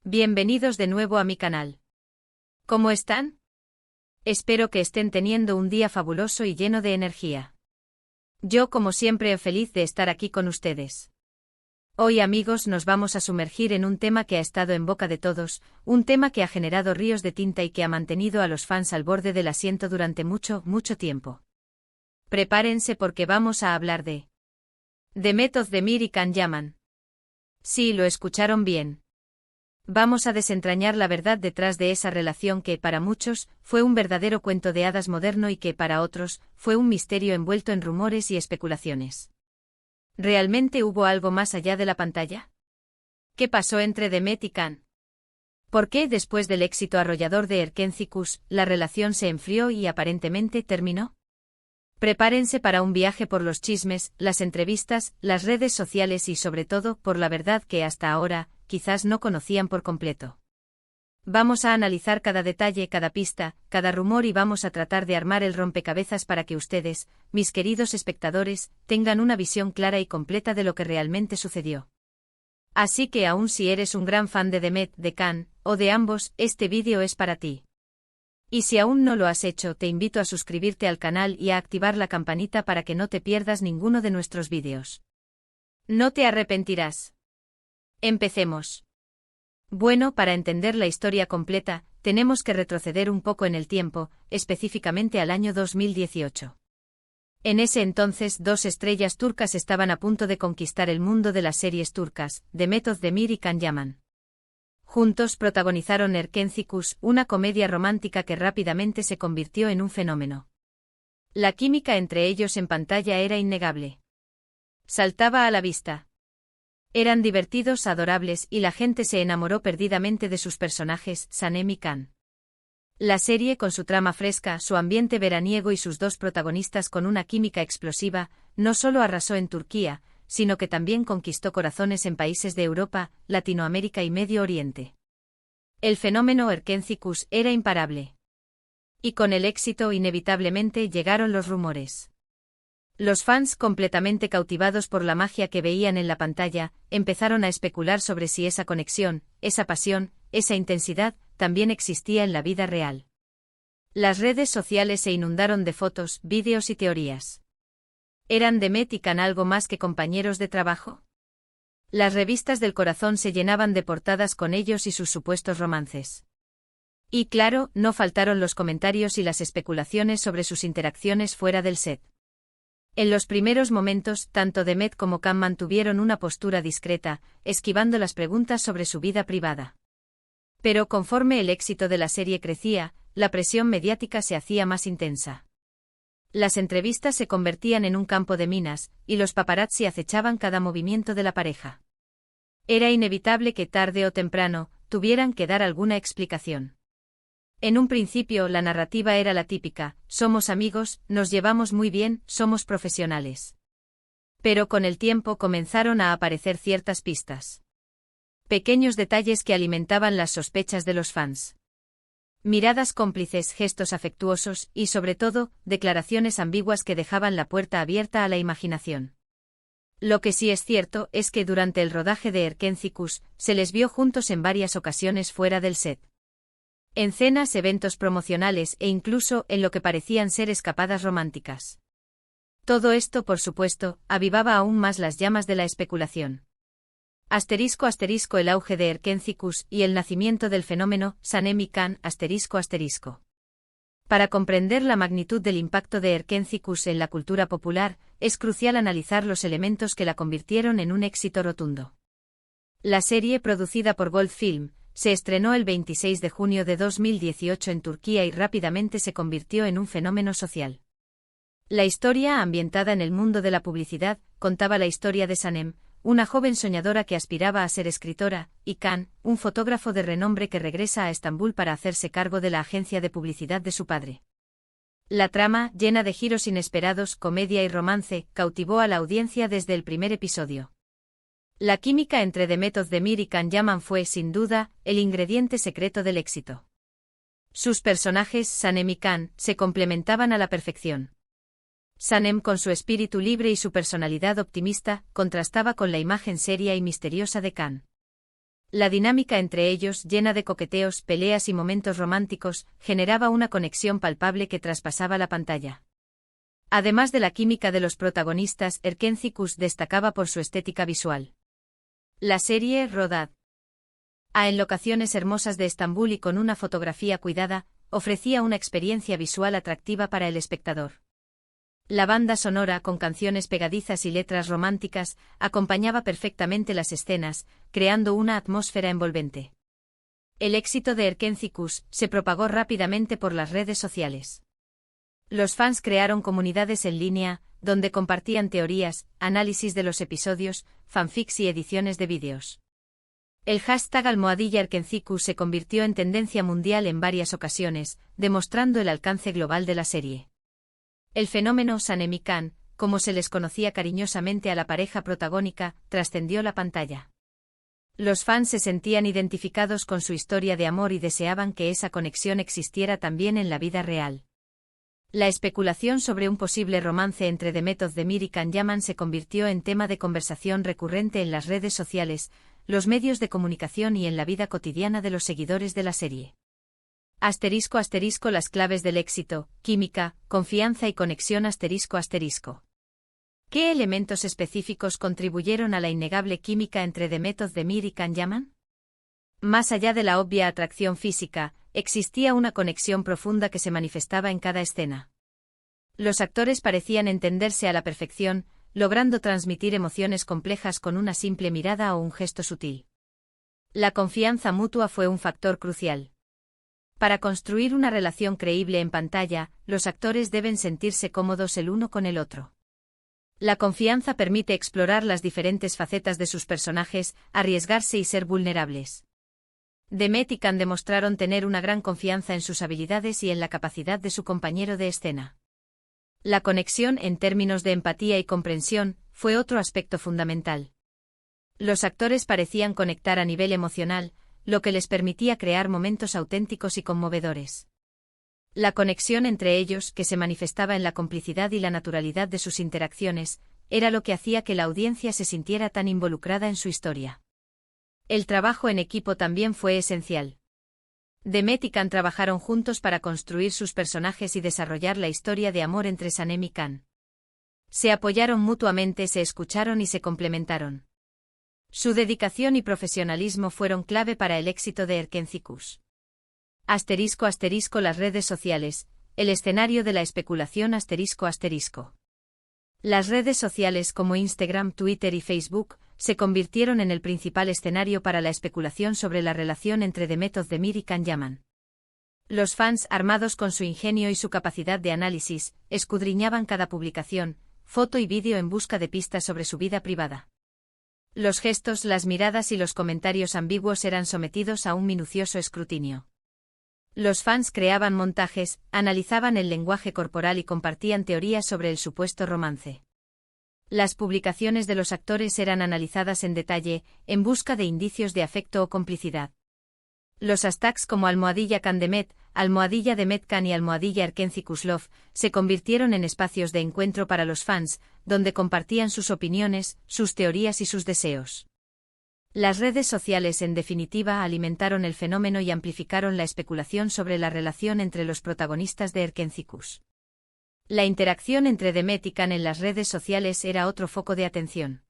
Bienvenidos de nuevo a mi canal. ¿Cómo están? Espero que estén teniendo un día fabuloso y lleno de energía. Yo, como siempre, feliz de estar aquí con ustedes. Hoy, amigos, nos vamos a sumergir en un tema que ha estado en boca de todos, un tema que ha generado ríos de tinta y que ha mantenido a los fans al borde del asiento durante mucho, mucho tiempo. Prepárense porque vamos a hablar de The Myth of the Mir y Can Yaman. Sí, lo escucharon bien. Vamos a desentrañar la verdad detrás de esa relación que, para muchos, fue un verdadero cuento de hadas moderno y que, para otros, fue un misterio envuelto en rumores y especulaciones. ¿Realmente hubo algo más allá de la pantalla? ¿Qué pasó entre Demet y Can? ¿Por qué, después del éxito arrollador de Erkenci-Kush, la relación se enfrió y aparentemente terminó? Prepárense para un viaje por los chismes, las entrevistas, las redes sociales y, sobre todo, por la verdad que hasta ahora, quizás no conocían por completo. Vamos a analizar cada detalle, cada pista, cada rumor y vamos a tratar de armar el rompecabezas para que ustedes, mis queridos espectadores, tengan una visión clara y completa de lo que realmente sucedió. Así que aun si eres un gran fan de Demet, de Can, o de ambos, este vídeo es para ti. Y si aún no lo has hecho, te invito a suscribirte al canal y a activar la campanita para que no te pierdas ninguno de nuestros vídeos. No te arrepentirás. Empecemos. Bueno, para entender la historia completa, tenemos que retroceder un poco en el tiempo, específicamente al año 2018. En ese entonces, dos estrellas turcas estaban a punto de conquistar el mundo de las series turcas, Demet Özdemir y Can Yaman. Juntos protagonizaron Erkenci-Kush, una comedia romántica que rápidamente se convirtió en un fenómeno. La química entre ellos en pantalla era innegable. Saltaba a la vista. Eran divertidos, adorables y la gente se enamoró perdidamente de sus personajes, Sanem y Can. La serie, con su trama fresca, su ambiente veraniego y sus dos protagonistas con una química explosiva, no solo arrasó en Turquía, sino que también conquistó corazones en países de Europa, Latinoamérica y Medio Oriente. El fenómeno Erkenci-Kush era imparable. Y con el éxito inevitablemente llegaron los rumores. Los fans, completamente cautivados por la magia que veían en la pantalla, empezaron a especular sobre si esa conexión, esa pasión, esa intensidad, también existía en la vida real. Las redes sociales se inundaron de fotos, vídeos y teorías. ¿Eran Demet y Can algo más que compañeros de trabajo? Las revistas del corazón se llenaban de portadas con ellos y sus supuestos romances. Y claro, no faltaron los comentarios y las especulaciones sobre sus interacciones fuera del set. En los primeros momentos, tanto Demet como Can mantuvieron una postura discreta, esquivando las preguntas sobre su vida privada. Pero conforme el éxito de la serie crecía, la presión mediática se hacía más intensa. Las entrevistas se convertían en un campo de minas, y los paparazzi acechaban cada movimiento de la pareja. Era inevitable que tarde o temprano, tuvieran que dar alguna explicación. En un principio la narrativa era la típica: somos amigos, nos llevamos muy bien, somos profesionales. Pero con el tiempo comenzaron a aparecer ciertas pistas. Pequeños detalles que alimentaban las sospechas de los fans. Miradas cómplices, gestos afectuosos y, sobre todo, declaraciones ambiguas que dejaban la puerta abierta a la imaginación. Lo que sí es cierto es que durante el rodaje de Erkenci-Kush, se les vio juntos en varias ocasiones fuera del set. En cenas, eventos promocionales e incluso en lo que parecían ser escapadas románticas. Todo esto, por supuesto, avivaba aún más las llamas de la especulación. *** El auge de Erkenci-Kush y el nacimiento del fenómeno Sanem y Can. *** Para comprender la magnitud del impacto de Erkenci-Kush en la cultura popular, es crucial analizar los elementos que la convirtieron en un éxito rotundo. La serie, producida por Gold Film, se estrenó el 26 de junio de 2018 en Turquía y rápidamente se convirtió en un fenómeno social. La historia, ambientada en el mundo de la publicidad, contaba la historia de Sanem, una joven soñadora que aspiraba a ser escritora, y Can, un fotógrafo de renombre que regresa a Estambul para hacerse cargo de la agencia de publicidad de su padre. La trama, llena de giros inesperados, comedia y romance, cautivó a la audiencia desde el primer episodio. La química entre Demet Özdemir y Can Yaman fue, sin duda, el ingrediente secreto del éxito. Sus personajes, Sanem y Can, se complementaban a la perfección. Sanem, con su espíritu libre y su personalidad optimista, contrastaba con la imagen seria y misteriosa de Can. La dinámica entre ellos, llena de coqueteos, peleas y momentos románticos, generaba una conexión palpable que traspasaba la pantalla. Además de la química de los protagonistas, Erkenzicus destacaba por su estética visual. La serie, rodada en locaciones hermosas de Estambul y con una fotografía cuidada, ofrecía una experiencia visual atractiva para el espectador. La banda sonora, con canciones pegadizas y letras románticas, acompañaba perfectamente las escenas, creando una atmósfera envolvente. El éxito de Erkenzicus se propagó rápidamente por las redes sociales. Los fans crearon comunidades en línea, donde compartían teorías, análisis de los episodios, fanfics y ediciones de vídeos. El hashtag #Erkenzicus se convirtió en tendencia mundial en varias ocasiones, demostrando el alcance global de la serie. El fenómeno Sanemi-kan, como se les conocía cariñosamente a la pareja protagónica, trascendió la pantalla. Los fans se sentían identificados con su historia de amor y deseaban que esa conexión existiera también en la vida real. La especulación sobre un posible romance entre Demet Özdemir y Can Yaman se convirtió en tema de conversación recurrente en las redes sociales, los medios de comunicación y en la vida cotidiana de los seguidores de la serie. ***, las claves del éxito, química, confianza y conexión ***. ¿Qué elementos específicos contribuyeron a la innegable química entre Demet Özdemir y Can Yaman? Más allá de la obvia atracción física, existía una conexión profunda que se manifestaba en cada escena. Los actores parecían entenderse a la perfección, logrando transmitir emociones complejas con una simple mirada o un gesto sutil. La confianza mutua fue un factor crucial. Para construir una relación creíble en pantalla, los actores deben sentirse cómodos el uno con el otro. La confianza permite explorar las diferentes facetas de sus personajes, arriesgarse y ser vulnerables. Demet y Can demostraron tener una gran confianza en sus habilidades y en la capacidad de su compañero de escena. La conexión, en términos de empatía y comprensión, fue otro aspecto fundamental. Los actores parecían conectar a nivel emocional, lo que les permitía crear momentos auténticos y conmovedores. La conexión entre ellos, que se manifestaba en la complicidad y la naturalidad de sus interacciones, era lo que hacía que la audiencia se sintiera tan involucrada en su historia. El trabajo en equipo también fue esencial. Demet y Can trabajaron juntos para construir sus personajes y desarrollar la historia de amor entre Sanem y Can. Se apoyaron mutuamente, se escucharon y se complementaron. Su dedicación y profesionalismo fueron clave para el éxito de Erkenzicus. ***, las redes sociales, el escenario de la especulación ***. Las redes sociales como Instagram, Twitter y Facebook se convirtieron en el principal escenario para la especulación sobre la relación entre Demet Özdemir y Can Yaman. Los fans, armados con su ingenio y su capacidad de análisis, escudriñaban cada publicación, foto y vídeo en busca de pistas sobre su vida privada. Los gestos, las miradas y los comentarios ambiguos eran sometidos a un minucioso escrutinio. Los fans creaban montajes, analizaban el lenguaje corporal y compartían teorías sobre el supuesto romance. Las publicaciones de los actores eran analizadas en detalle, en busca de indicios de afecto o complicidad. Los hashtags como #CanDemet, #DemetCan y #ErkenzicusLove se convirtieron en espacios de encuentro para los fans, donde compartían sus opiniones, sus teorías y sus deseos. Las redes sociales, en definitiva, alimentaron el fenómeno y amplificaron la especulación sobre la relación entre los protagonistas de Erkenzicus. La interacción entre Demet y Can en las redes sociales era otro foco de atención.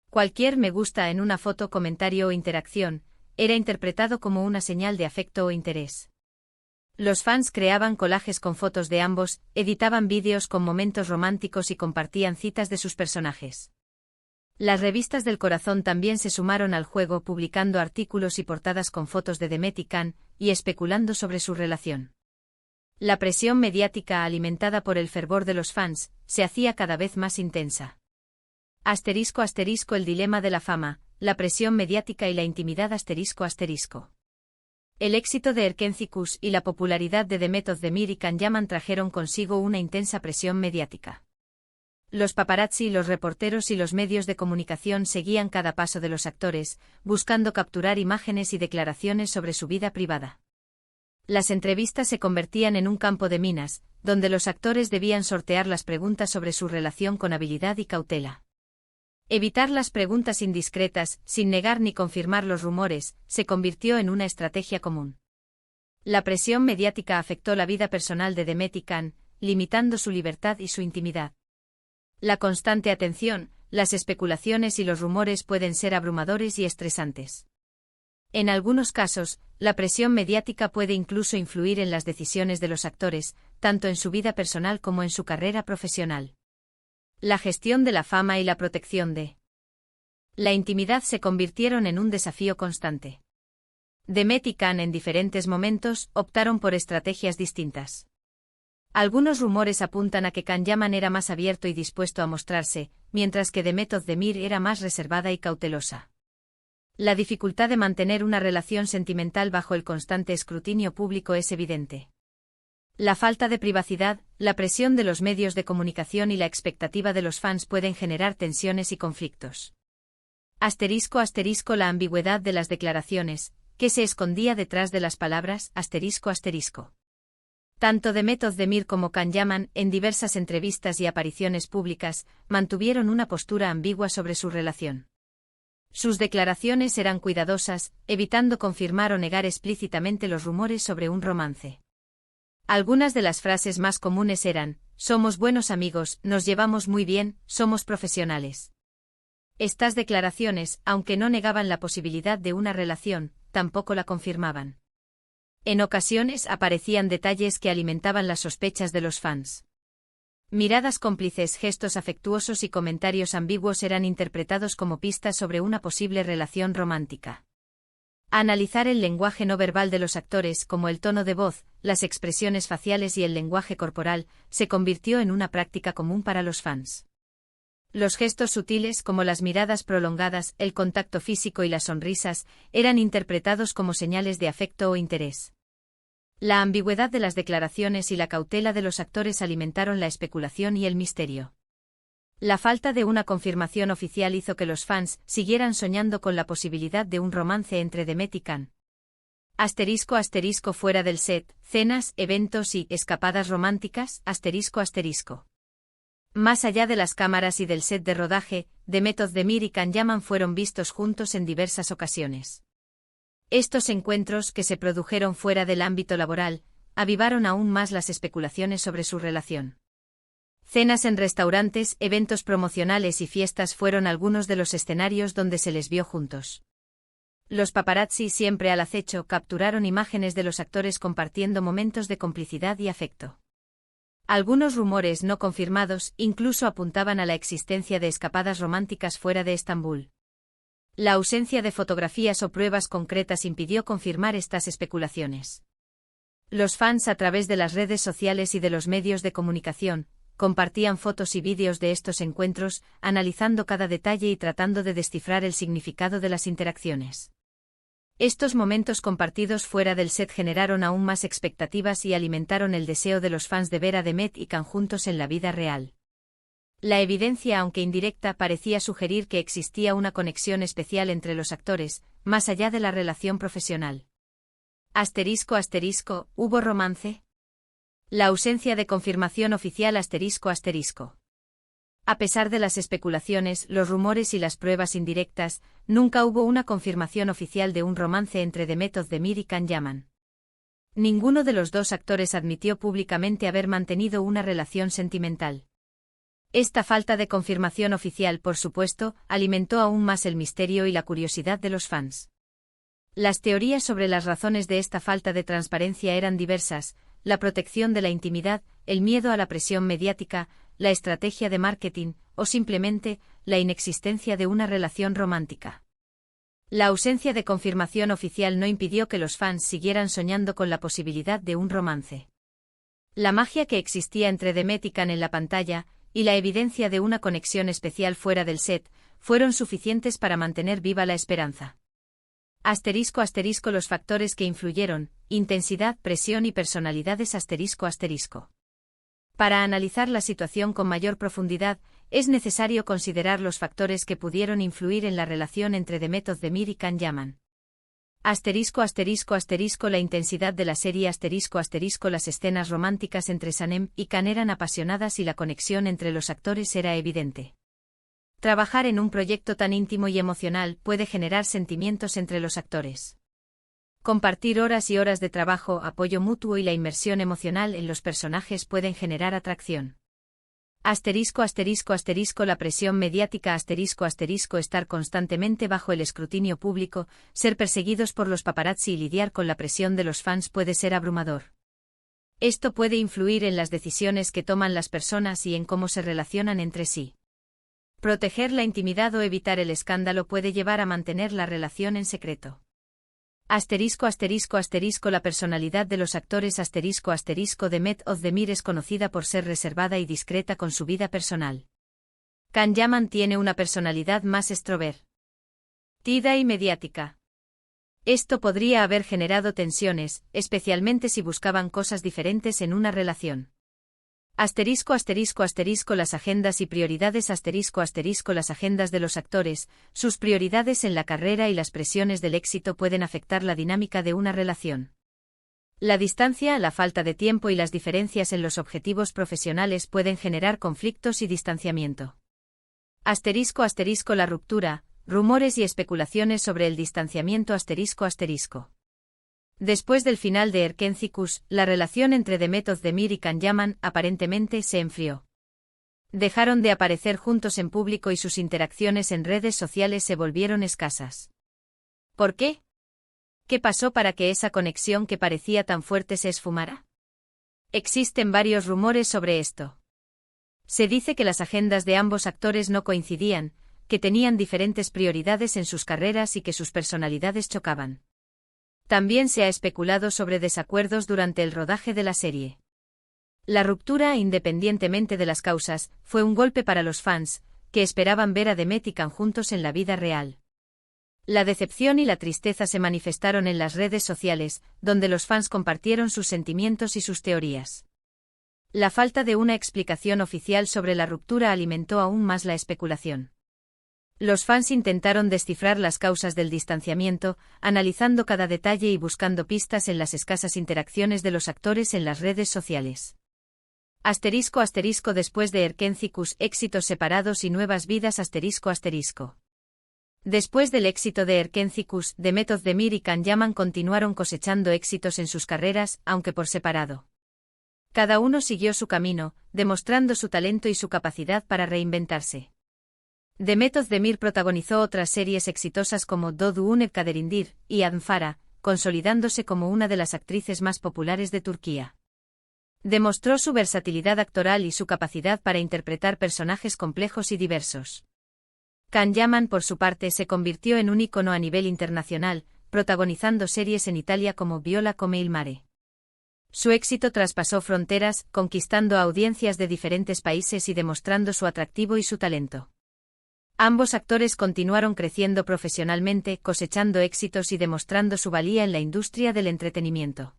Cualquier me gusta en una foto, comentario o interacción era interpretado como una señal de afecto o interés. Los fans creaban collages con fotos de ambos, editaban vídeos con momentos románticos y compartían citas de sus personajes. Las revistas del corazón también se sumaron al juego, publicando artículos y portadas con fotos de Demet y Can, y especulando sobre su relación. La presión mediática alimentada por el fervor de los fans se hacía cada vez más intensa. ***, el dilema de la fama, la presión mediática y la intimidad ***. El éxito de Erkenzicus y la popularidad de Demet Özdemir y Can Yaman trajeron consigo una intensa presión mediática. Los paparazzi, los reporteros y los medios de comunicación seguían cada paso de los actores, buscando capturar imágenes y declaraciones sobre su vida privada. Las entrevistas se convertían en un campo de minas, donde los actores debían sortear las preguntas sobre su relación con habilidad y cautela. Evitar las preguntas indiscretas, sin negar ni confirmar los rumores, se convirtió en una estrategia común. La presión mediática afectó la vida personal de Demet y Can, limitando su libertad y su intimidad. La constante atención, las especulaciones y los rumores pueden ser abrumadores y estresantes. En algunos casos, la presión mediática puede incluso influir en las decisiones de los actores, tanto en su vida personal como en su carrera profesional. La gestión de la fama y la protección de la intimidad se convirtieron en un desafío constante. Demet y Can en diferentes momentos optaron por estrategias distintas. Algunos rumores apuntan a que Can Yaman era más abierto y dispuesto a mostrarse, mientras que Demet Özdemir era más reservada y cautelosa. La dificultad de mantener una relación sentimental bajo el constante escrutinio público es evidente. La falta de privacidad, la presión de los medios de comunicación y la expectativa de los fans pueden generar tensiones y conflictos. La ambigüedad de las declaraciones, que se escondía detrás de las palabras. Tanto Demet Özdemir como Can Yaman, en diversas entrevistas y apariciones públicas, mantuvieron una postura ambigua sobre su relación. Sus declaraciones eran cuidadosas, evitando confirmar o negar explícitamente los rumores sobre un romance. Algunas de las frases más comunes eran: somos buenos amigos, nos llevamos muy bien, somos profesionales. Estas declaraciones, aunque no negaban la posibilidad de una relación, tampoco la confirmaban. En ocasiones aparecían detalles que alimentaban las sospechas de los fans. Miradas cómplices, gestos afectuosos y comentarios ambiguos eran interpretados como pistas sobre una posible relación romántica. Analizar el lenguaje no verbal de los actores, como el tono de voz, las expresiones faciales y el lenguaje corporal, se convirtió en una práctica común para los fans. Los gestos sutiles, como las miradas prolongadas, el contacto físico y las sonrisas, eran interpretados como señales de afecto o interés. La ambigüedad de las declaraciones y la cautela de los actores alimentaron la especulación y el misterio. La falta de una confirmación oficial hizo que los fans siguieran soñando con la posibilidad de un romance entre Demet y Can. Fuera del set, cenas, eventos y escapadas románticas. Más allá de las cámaras y del set de rodaje, Demet Özdemir y Can Yaman fueron vistos juntos en diversas ocasiones. Estos encuentros, que se produjeron fuera del ámbito laboral, avivaron aún más las especulaciones sobre su relación. Cenas en restaurantes, eventos promocionales y fiestas fueron algunos de los escenarios donde se les vio juntos. Los paparazzi, siempre al acecho, capturaron imágenes de los actores compartiendo momentos de complicidad y afecto. Algunos rumores no confirmados incluso apuntaban a la existencia de escapadas románticas fuera de Estambul. La ausencia de fotografías o pruebas concretas impidió confirmar estas especulaciones. Los fans, a través de las redes sociales y de los medios de comunicación, compartían fotos y vídeos de estos encuentros, analizando cada detalle y tratando de descifrar el significado de las interacciones. Estos momentos compartidos fuera del set generaron aún más expectativas y alimentaron el deseo de los fans de ver a Demet y Can juntos en la vida real. La evidencia, aunque indirecta, parecía sugerir que existía una conexión especial entre los actores, más allá de la relación profesional. ¿Hubo romance? La ausencia de confirmación oficial. A pesar de las especulaciones, los rumores y las pruebas indirectas, nunca hubo una confirmación oficial de un romance entre Demet Özdemir y Can Yaman. Ninguno de los dos actores admitió públicamente haber mantenido una relación sentimental. Esta falta de confirmación oficial, por supuesto, alimentó aún más el misterio y la curiosidad de los fans. Las teorías sobre las razones de esta falta de transparencia eran diversas: la protección de la intimidad, el miedo a la presión mediática, la estrategia de marketing, o simplemente, la inexistencia de una relación romántica. La ausencia de confirmación oficial no impidió que los fans siguieran soñando con la posibilidad de un romance. La magia que existía entre Demet y Can en la pantalla, y la evidencia de una conexión especial fuera del set, fueron suficientes para mantener viva la esperanza. Los factores que influyeron: intensidad, presión y personalidades. Para analizar la situación con mayor profundidad, es necesario considerar los factores que pudieron influir en la relación entre Demet Özdemir y Can Yaman. La intensidad de la serie. Las escenas románticas entre Sanem y Can eran apasionadas y la conexión entre los actores era evidente. Trabajar en un proyecto tan íntimo y emocional puede generar sentimientos entre los actores. Compartir horas y horas de trabajo, apoyo mutuo y la inmersión emocional en los personajes pueden generar atracción. Asterisco asterisco asterisco la presión mediática asterisco asterisco estar constantemente bajo el escrutinio público, ser perseguidos por los paparazzi y lidiar con la presión de los fans puede ser abrumador. Esto puede influir en las decisiones que toman las personas y en cómo se relacionan entre sí. Proteger la intimidad o evitar el escándalo puede llevar a mantener la relación en secreto. Asterisco asterisco asterisco la personalidad de los actores asterisco asterisco Demet Özdemir es conocida por ser reservada y discreta con su vida personal. Can Yaman tiene una personalidad más extrovertida y mediática. Esto podría haber generado tensiones, especialmente si buscaban cosas diferentes en una relación. Asterisco asterisco asterisco las agendas y prioridades asterisco asterisco las agendas de los actores, sus prioridades en la carrera y las presiones del éxito pueden afectar la dinámica de una relación. La distancia, la falta de tiempo y las diferencias en los objetivos profesionales pueden generar conflictos y distanciamiento. Asterisco asterisco la ruptura, rumores y especulaciones sobre el distanciamiento asterisco asterisco. Después del final de Erkenci-Kuş, la relación entre Demet Özdemir y Can Yaman aparentemente se enfrió. Dejaron de aparecer juntos en público y sus interacciones en redes sociales se volvieron escasas. ¿Por qué? ¿Qué pasó para que esa conexión que parecía tan fuerte se esfumara? Existen varios rumores sobre esto. Se dice que las agendas de ambos actores no coincidían, que tenían diferentes prioridades en sus carreras y que sus personalidades chocaban. También se ha especulado sobre desacuerdos durante el rodaje de la serie. La ruptura, independientemente de las causas, fue un golpe para los fans, que esperaban ver a Demet y Can juntos en la vida real. La decepción y la tristeza se manifestaron en las redes sociales, donde los fans compartieron sus sentimientos y sus teorías. La falta de una explicación oficial sobre la ruptura alimentó aún más la especulación. Los fans intentaron descifrar las causas del distanciamiento, analizando cada detalle y buscando pistas en las escasas interacciones de los actores en las redes sociales. Asterisco asterisco después de Erkenci-Kuş, éxitos separados y nuevas vidas asterisco asterisco. Después del éxito de Erkenci-Kuş, Demet Özdemir y Can Yaman continuaron cosechando éxitos en sus carreras, aunque por separado. Cada uno siguió su camino, demostrando su talento y su capacidad para reinventarse. Demet Özdemir protagonizó otras series exitosas como Doğduğun Ev Kaderindir y Anfara, consolidándose como una de las actrices más populares de Turquía. Demostró su versatilidad actoral y su capacidad para interpretar personajes complejos y diversos. Can Yaman, por su parte, se convirtió en un ícono a nivel internacional, protagonizando series en Italia como Viola come il mare. Su éxito traspasó fronteras, conquistando a audiencias de diferentes países y demostrando su atractivo y su talento. Ambos actores continuaron creciendo profesionalmente, cosechando éxitos y demostrando su valía en la industria del entretenimiento.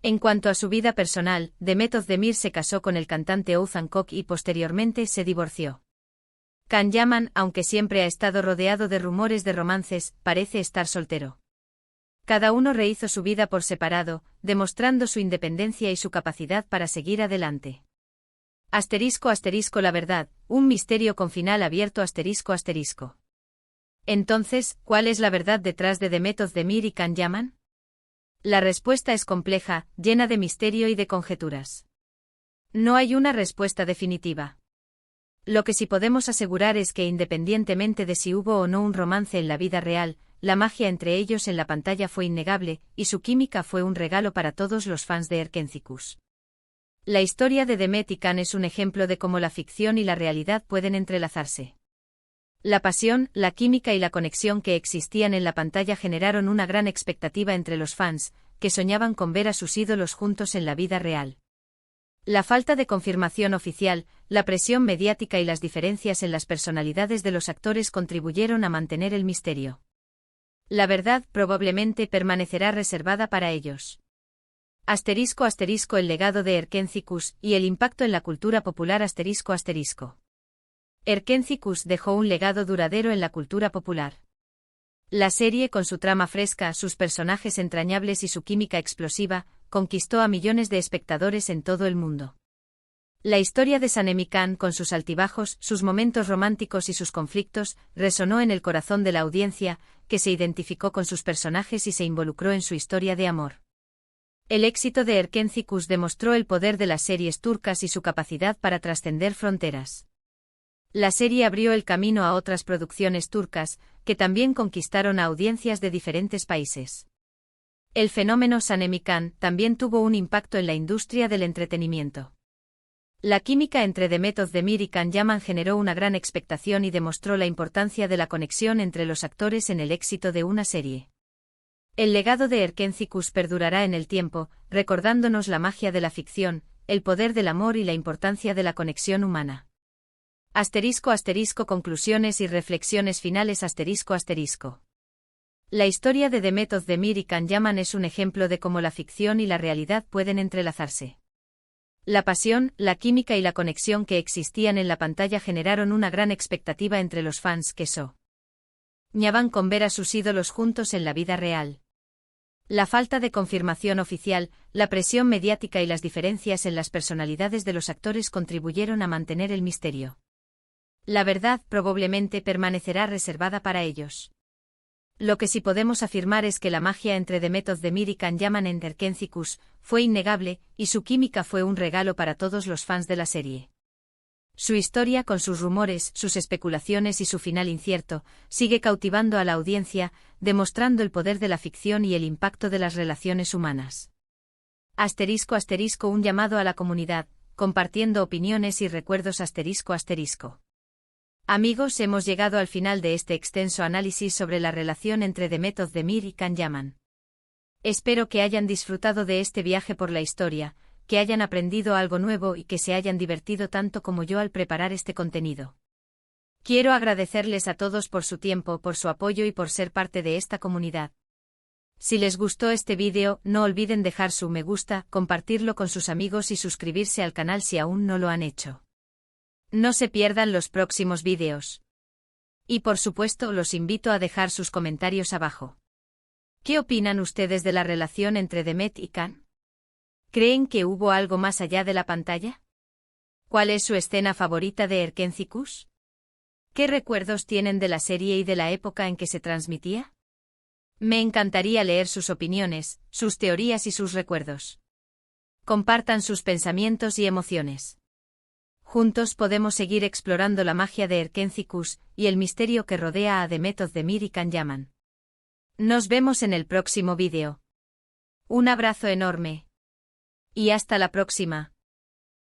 En cuanto a su vida personal, Demet Özdemir se casó con el cantante Oğuzhan Koç y posteriormente se divorció. Can Yaman, aunque siempre ha estado rodeado de rumores de romances, parece estar soltero. Cada uno rehizo su vida por separado, demostrando su independencia y su capacidad para seguir adelante. Asterisco asterisco la verdad, un misterio con final abierto asterisco asterisco. Entonces, ¿cuál es la verdad detrás de Demet Özdemir y Can Yaman? La respuesta es compleja, llena de misterio y de conjeturas. No hay una respuesta definitiva. Lo que sí podemos asegurar es que independientemente de si hubo o no un romance en la vida real, la magia entre ellos en la pantalla fue innegable, y su química fue un regalo para todos los fans de Erkenci-Kuş. La historia de Demet y Can es un ejemplo de cómo la ficción y la realidad pueden entrelazarse. La pasión, la química y la conexión que existían en la pantalla generaron una gran expectativa entre los fans, que soñaban con ver a sus ídolos juntos en la vida real. La falta de confirmación oficial, la presión mediática y las diferencias en las personalidades de los actores contribuyeron a mantener el misterio. La verdad probablemente permanecerá reservada para ellos. Asterisco asterisco el legado de Erkenci-Kuş y el impacto en la cultura popular asterisco asterisco. Erkenci-Kuş dejó un legado duradero en la cultura popular. La serie, con su trama fresca, sus personajes entrañables y su química explosiva, conquistó a millones de espectadores en todo el mundo. La historia de Sanemi Khan, con sus altibajos, sus momentos románticos y sus conflictos, resonó en el corazón de la audiencia, que se identificó con sus personajes y se involucró en su historia de amor. El éxito de Erkenci Kuş demostró el poder de las series turcas y su capacidad para trascender fronteras. La serie abrió el camino a otras producciones turcas, que también conquistaron a audiencias de diferentes países. El fenómeno Sanemi Khan también tuvo un impacto en la industria del entretenimiento. La química entre Demet Özdemir y Can Yaman generó una gran expectación y demostró la importancia de la conexión entre los actores en el éxito de una serie. El legado de Erkenci Kuş perdurará en el tiempo, recordándonos la magia de la ficción, el poder del amor y la importancia de la conexión humana. *** Conclusiones y reflexiones finales. *** La historia de Demet Özdemir y Can Yaman es un ejemplo de cómo la ficción y la realidad pueden entrelazarse. La pasión, la química y la conexión que existían en la pantalla generaron una gran expectativa entre los fans que soñaban con ver a sus ídolos juntos en la vida real. La falta de confirmación oficial, la presión mediática y las diferencias en las personalidades de los actores contribuyeron a mantener el misterio. La verdad probablemente permanecerá reservada para ellos. Lo que sí podemos afirmar es que la magia entre Demet Özdemir y Can Yaman en Erkenci Kuş fue innegable, y su química fue un regalo para todos los fans de la serie. Su historia, con sus rumores, sus especulaciones y su final incierto, sigue cautivando a la audiencia, demostrando el poder de la ficción y el impacto de las relaciones humanas. *** Un llamado a la comunidad, compartiendo opiniones y recuerdos. *** Amigos, hemos llegado al final de este extenso análisis sobre la relación entre Demet Özdemir y Can Yaman. Espero que hayan disfrutado de este viaje por la historia, que hayan aprendido algo nuevo y que se hayan divertido tanto como yo al preparar este contenido. Quiero agradecerles a todos por su tiempo, por su apoyo y por ser parte de esta comunidad. Si les gustó este vídeo, no olviden dejar su me gusta, compartirlo con sus amigos y suscribirse al canal si aún no lo han hecho. No se pierdan los próximos vídeos. Y por supuesto los invito a dejar sus comentarios abajo. ¿Qué opinan ustedes de la relación entre Demet y Can? ¿Creen que hubo algo más allá de la pantalla? ¿Cuál es su escena favorita de Erkenci Kuş? ¿Qué recuerdos tienen de la serie y de la época en que se transmitía? Me encantaría leer sus opiniones, sus teorías y sus recuerdos. Compartan sus pensamientos y emociones. Juntos podemos seguir explorando la magia de Erkenci Kuş y el misterio que rodea a Demet Özdemir y Can Yaman. Nos vemos en el próximo vídeo. Un abrazo enorme. Y hasta la próxima.